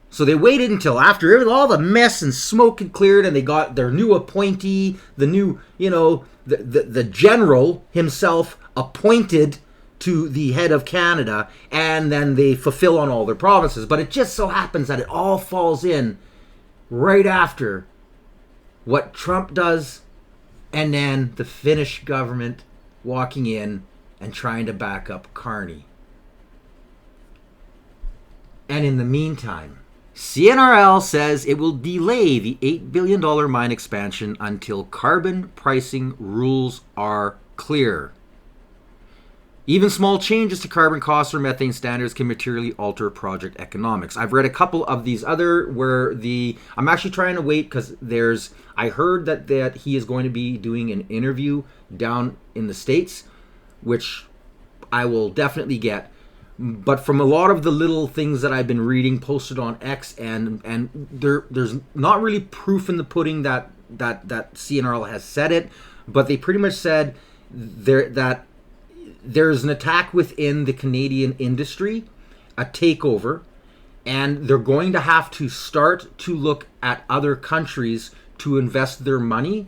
So they waited until after all the mess and smoke had cleared, and they got their new appointee, the new, the general himself appointed to the head of Canada, and then they fulfill on all their promises. But it just so happens that it all falls in right after what Trump does, and then the Finnish government walking in and trying to back up Carney. And in the meantime, CNRL says it will delay the $8 billion mine expansion until carbon pricing rules are clear. Even small changes to carbon costs or methane standards can materially alter project economics. I've read a couple of these other where I'm actually trying to wait because I heard that he is going to be doing an interview down in the States, which I will definitely get. But from a lot of the little things that I've been reading posted on X, and there's not really proof in the pudding that CNRL has said it, but they pretty much said that there's an attack within the Canadian industry, a takeover, and they're going to have to start to look at other countries to invest their money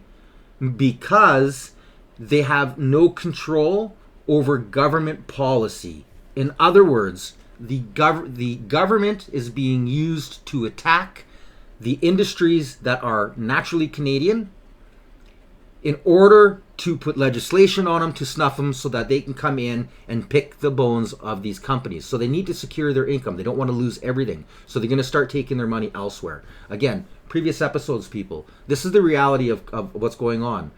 because they have no control over government policy. In other words, the government is being used to attack the industries that are naturally Canadian in order to put legislation on them to snuff them so that they can come in and pick the bones of these companies. So they need to secure their income. They don't want to lose everything. So they're going to start taking their money elsewhere. Again, previous episodes, people, this is the reality of what's going on.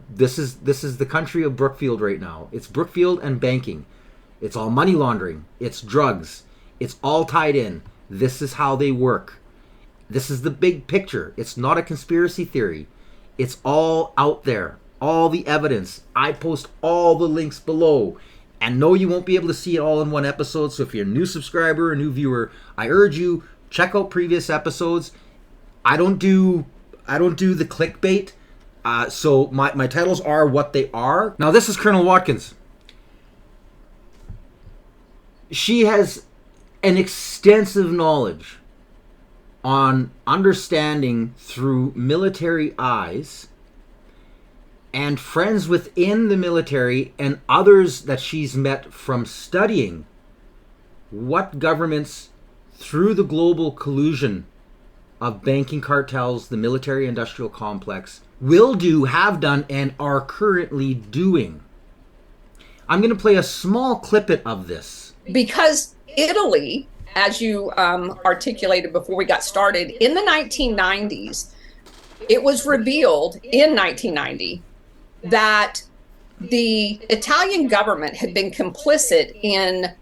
This is the country of Brookfield right now. It's Brookfield and banking. It's all money laundering. It's drugs. It's all tied in. This is how they work. This is the big picture. It's not a conspiracy theory. It's all out there. All the evidence. I post all the links below. And no, you won't be able to see it all in one episode. So if you're a new subscriber, a new viewer, I urge you, check out previous episodes. I don't do the clickbait. So my titles are what they are. Now this is Colonel Watkins. She has an extensive knowledge on understanding through military eyes and friends within the military and others that she's met from studying what governments through the global collusion of banking cartels, the military industrial complex, will do, have done, and are currently doing. I'm going to play a small clip of this. Because Italy, as you articulated before we got started, in the 1990s, it was revealed in 1990 that the Italian government had been complicit in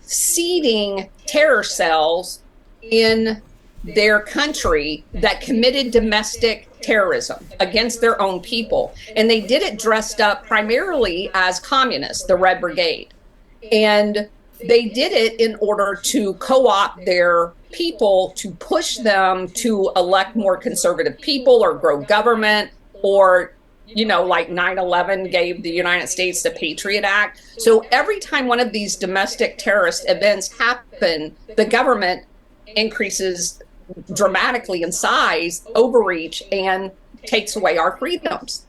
seeding terror cells in their country that committed domestic terrorism against their own people. And they did it dressed up primarily as communists, the Red Brigade. And they did it in order to co-opt their people, to push them to elect more conservative people or grow government or like 9/11 gave the United States the Patriot Act. So every time one of these domestic terrorist events happen, the government increases dramatically in size, overreach, and takes away our freedoms.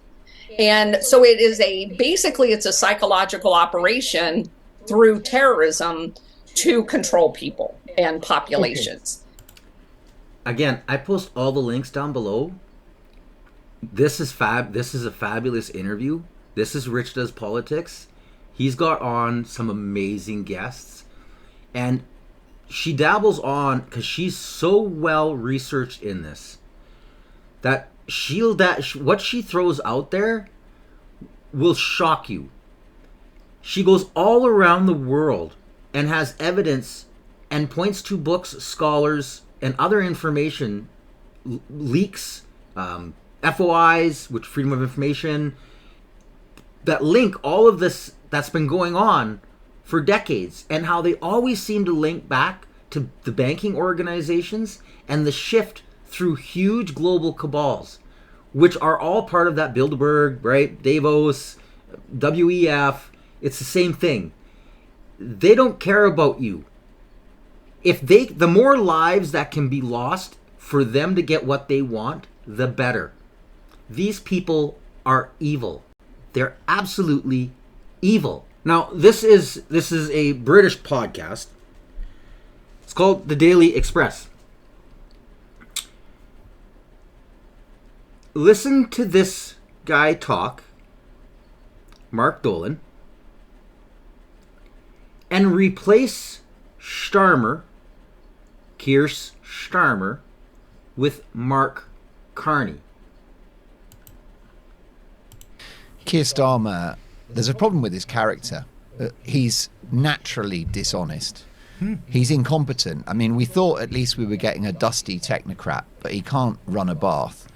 And so it's a psychological operation through terrorism to control people and populations. Again, I post all the links down below. This is a fabulous interview. This is Rich Does Politics. He's got on some amazing guests, and she dabbles on, because she's so well researched in this, that what she throws out there will shock you. She goes all around the world and has evidence and points to books, scholars, and other information, leaks, FOIs, which Freedom of Information, that link all of this that's been going on for decades, and how they always seem to link back to the banking organizations and the shift through huge global cabals, which are all part of that Bilderberg, right? Davos, WEF. It's the same thing. They don't care about you. The more lives that can be lost for them to get what they want, the better. These people are evil. They're absolutely evil. Now, this is a British podcast. It's called The Daily Express. Listen to this guy talk, Mark Dolan, and replace Keir Starmer, with Mark Carney. Keir Starmer, there's a problem with his character. He's naturally dishonest. He's incompetent. I mean, we thought at least we were getting a dusty technocrat, but he can't run a bath.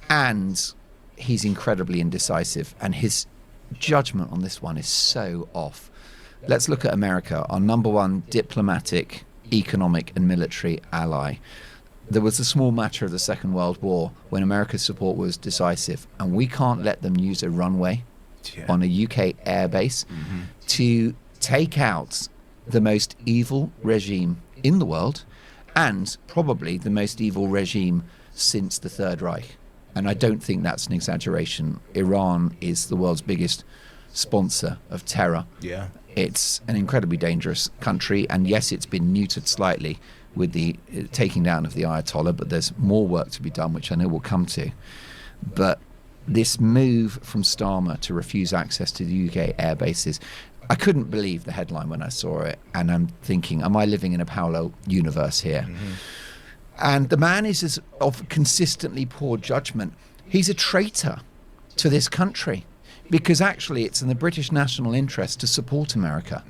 And he's incredibly indecisive, and his judgment on this one is so off. Let's look at America, our number one diplomatic, economic and military ally. There was a small matter of the Second World War when America's support was decisive, and we can't let them use a runway on a UK airbase to take out the most evil regime in the world, and probably the most evil regime since the Third Reich. And I don't think that's an exaggeration. Iran is the world's biggest sponsor of terror. Yeah. It's an incredibly dangerous country, and yes, it's been neutered slightly with the taking down of the Ayatollah, but there's more work to be done, which I know we'll come to. But this move from Starmer to refuse access to the UK air bases, I couldn't believe the headline when I saw it, and I'm thinking, am I living in a parallel universe here? And the man is of consistently poor judgment. He's a traitor to this country, because actually it's in the British national interest to support America.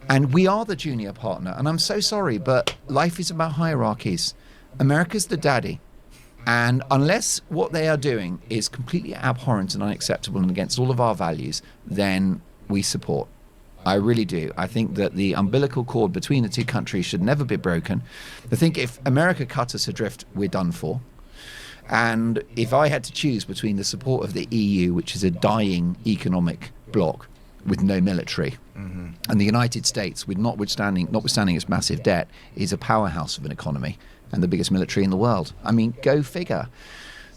And we are the junior partner. And I'm so sorry, but life is about hierarchies. America's the daddy. And unless what they are doing is completely abhorrent and unacceptable and against all of our values, then we support. I really do. I think that the umbilical cord between the two countries should never be broken. I think if America cut us adrift, we're done for. And if I had to choose between the support of the EU, which is a dying economic bloc with no military, and the United States, with notwithstanding its massive debt, is a powerhouse of an economy and the biggest military in the world. I mean, go figure.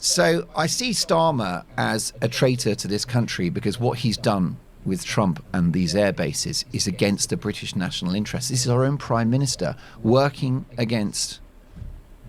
So I see Starmer as a traitor to this country, because what he's done with Trump and these air bases is against the British national interest. This is our own Prime Minister working against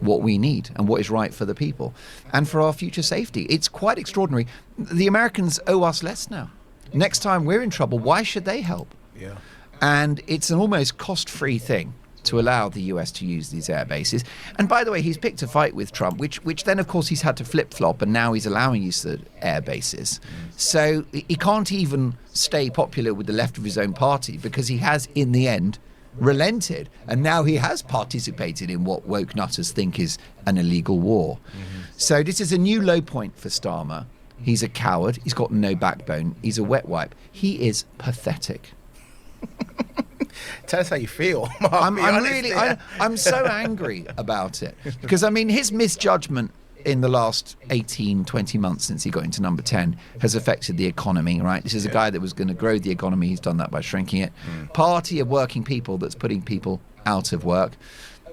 what we need and what is right for the people and for our future safety. It's quite extraordinary. The Americans owe us less now. Next time we're in trouble, why should they help? Yeah. And it's an almost cost-free thing to allow the US to use these air bases. And by the way, he's picked a fight with Trump, which then, of course, he's had to flip-flop, and now he's allowing use of air bases. So he can't even stay popular with the left of his own party, because he has, in the end, relented, and now he has participated in what woke nutters think is an illegal war. So this is a new low point for Starmer. He's a coward. He's got no backbone. He's a wet wipe. He is pathetic. Tell us how you feel. I'm so angry about it, because I mean, his misjudgment in the last 18, 20 months since he got into number 10 has affected the economy, right? This is a guy that was going to grow the economy. He's done that by shrinking it. Party of working people that's putting people out of work.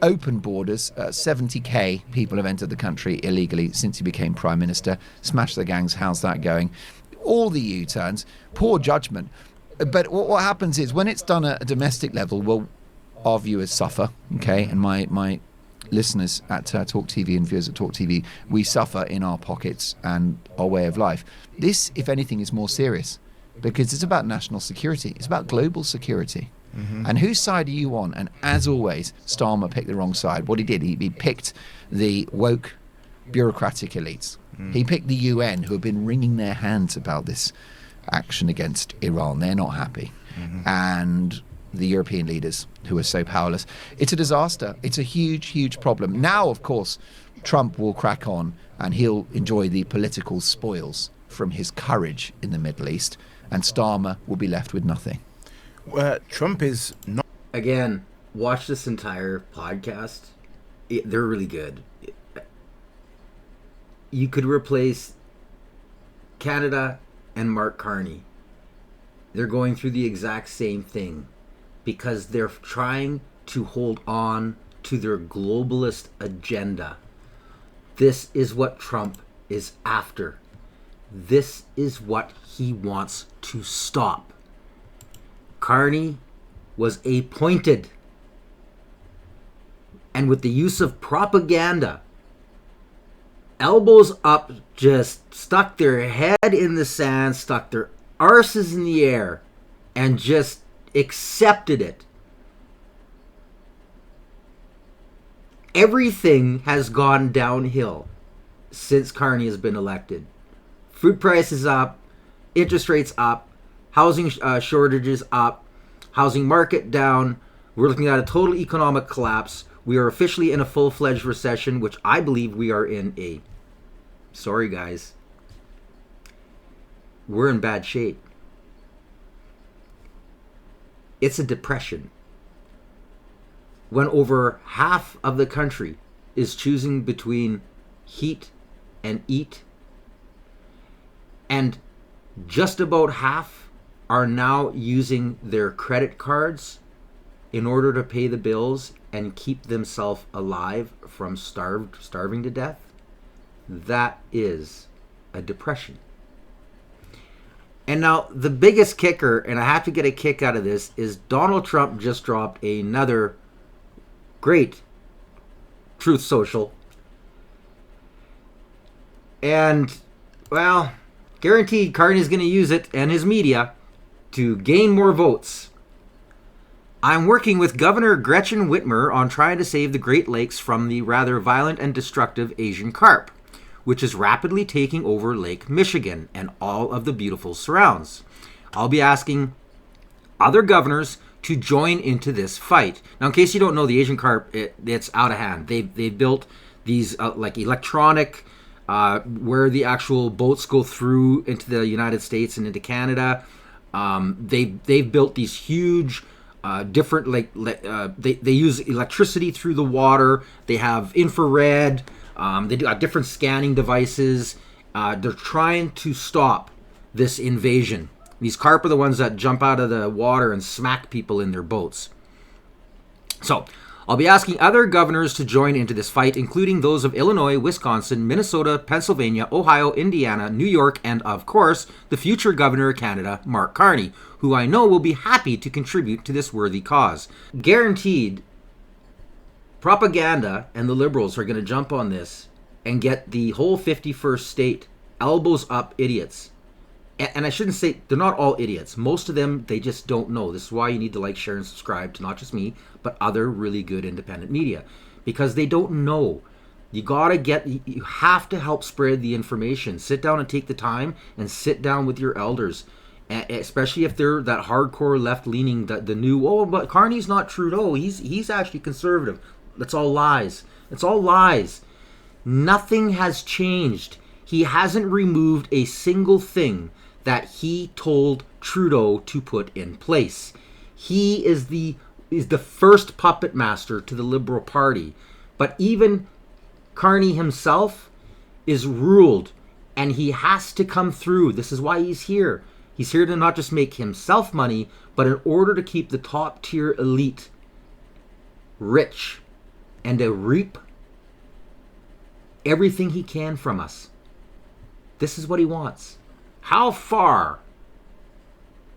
Open borders, 70k people have entered the country illegally since he became prime minister. Smash the gangs, how's that going? All the U-turns, poor judgment. But what happens is when it's done at a domestic level, well, our viewers suffer, okay? And my listeners at Talk TV and viewers at Talk TV, we suffer in our pockets and our way of life. This, if anything, is more serious because it's about national security. It's about global security. And whose side are you on? And as always, Starmer picked the wrong side. What he did, he picked the woke bureaucratic elites. He picked the UN, who have been wringing their hands about this action against Iran. They're not happy. And the European leaders who are so powerless. It's a disaster. It's a huge, huge problem. Now, of course, Trump will crack on and he'll enjoy the political spoils from his courage in the Middle East, and Starmer will be left with nothing. Trump is not... Again, watch this entire podcast. They're really good. You could replace Canada and Mark Carney. They're going through the exact same thing because they're trying to hold on to their globalist agenda. This is what Trump is after. This is what he wants to stop. Carney was appointed, and with the use of propaganda, elbows up, just stuck their head in the sand, stuck their arses in the air, and just accepted it. Everything has gone downhill since Carney has been elected. Food prices up, interest rates up, housing shortages up, housing market down. We're looking at a total economic collapse. We are officially in a full-fledged recession, which I believe we are in a... Sorry, guys. We're in bad shape. It's a depression. When over half of the country is choosing between heat and eat, and just about half are now using their credit cards in order to pay the bills and keep themselves alive from starving to death, that is a depression. And now the biggest kicker, and I have to get a kick out of this, is Donald Trump just dropped another great Truth Social. And, well, guaranteed Carney's going to use it and his media to gain more votes. I'm working with Governor Gretchen Whitmer on trying to save the Great Lakes from the rather violent and destructive Asian carp, which is rapidly taking over Lake Michigan and all of the beautiful surrounds. I'll be asking other governors to join into this fight. Now, in case you don't know, the Asian carp, it's out of hand. They've built these like electronic, where the actual boats go through into the United States and into Canada. They've built these huge different they use electricity through the water. They have infrared. They got different scanning devices. They're trying to stop this invasion. These carp are the ones that jump out of the water and smack people in their boats. So I'll be asking other governors to join into this fight, including those of Illinois, Wisconsin, Minnesota, Pennsylvania, Ohio, Indiana, New York, and of course, the future governor of Canada, Mark Carney, who I know will be happy to contribute to this worthy cause. Guaranteed, propaganda and the liberals are going to jump on this and get the whole 51st state elbows up idiots. And I shouldn't say they're not all idiots. Most of them, they just don't know. This is why you need to like, share, and subscribe to not just me, but other really good independent media, because they don't know. You have to help spread the information. Sit down and take the time and sit down with your elders, especially if they're that hardcore left-leaning, the new, but Carney's not Trudeau. He's actually conservative. That's all lies. It's all lies. Nothing has changed. He hasn't removed a single thing that he told Trudeau to put in place. He is the first puppet master to the Liberal Party. But even Carney himself, is ruled, and he has to come through. This is why he's here. He's here to not just make himself money, but in order to keep the top tier elite rich and to reap everything he can from us. This is what he wants. How far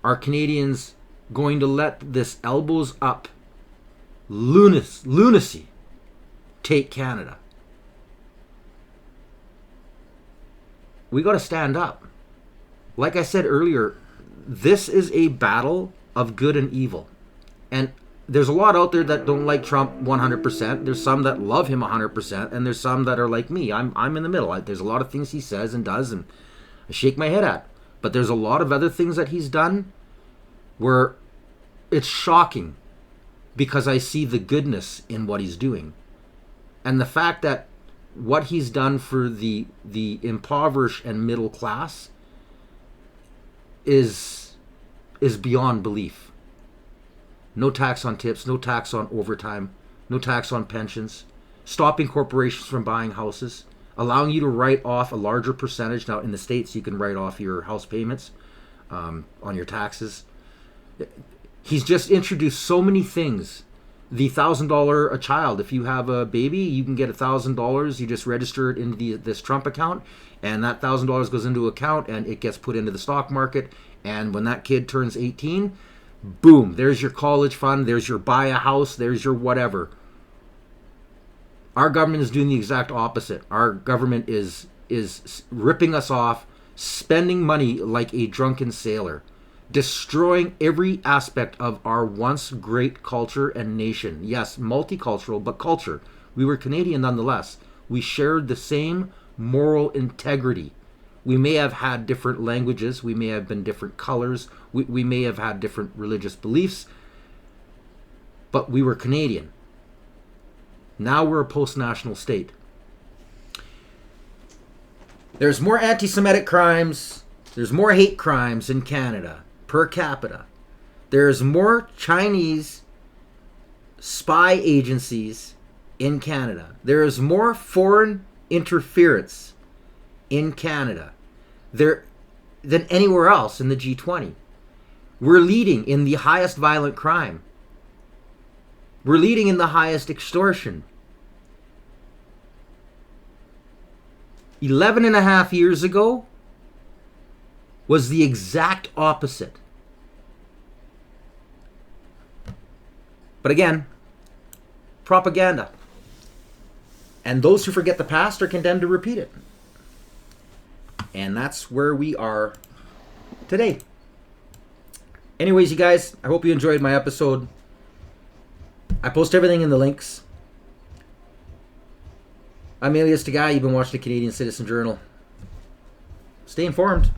are Canadians going to let this elbows up lunacy take Canada? We got to stand up. Like I said earlier, this is a battle of good and evil. And there's a lot out there that don't like Trump 100%. There's some that love him 100%, and there's some that are like me. I'm in the middle. There's a lot of things he says and does, and I shake my head at. But there's a lot of other things that he's done where it's shocking because I see the goodness in what he's doing. And the fact that what he's done for the impoverished and middle class is beyond belief. No tax on tips, no tax on overtime, no tax on pensions, stopping corporations from buying houses, allowing you to write off a larger percentage. Now in the States you can write off your house payments on your taxes. He's just introduced so many things. The $1,000 a child. If you have a baby, you can get $1,000. You just register it into this Trump account, and that $1,000 goes into an account, and it gets put into the stock market. And when that kid turns 18, boom, there's your college fund, there's your buy a house, there's your whatever. Our government is doing the exact opposite. Our government is ripping us off, spending money like a drunken sailor, destroying every aspect of our once great culture and nation. Yes, multicultural, but culture. We were Canadian nonetheless. We shared the same moral integrity. We may have had different languages. We may have been different colors. We may have had different religious beliefs. But we were Canadian. Now we're a post-national state. There's more anti-Semitic crimes. There's more hate crimes in Canada per capita. There's more Chinese spy agencies in Canada. There is more foreign interference in Canada there than anywhere else in the G20. We're leading in the highest violent crime. We're leading in the highest extortion. 11 and a half years ago was the exact opposite. But again, propaganda. And those who forget the past are condemned to repeat it. And that's where we are today. Anyways, you guys, I hope you enjoyed my episode. I post everything in the links. I'm Alias the Guy. You've been watching the Canadian Citizen Journal. Stay informed.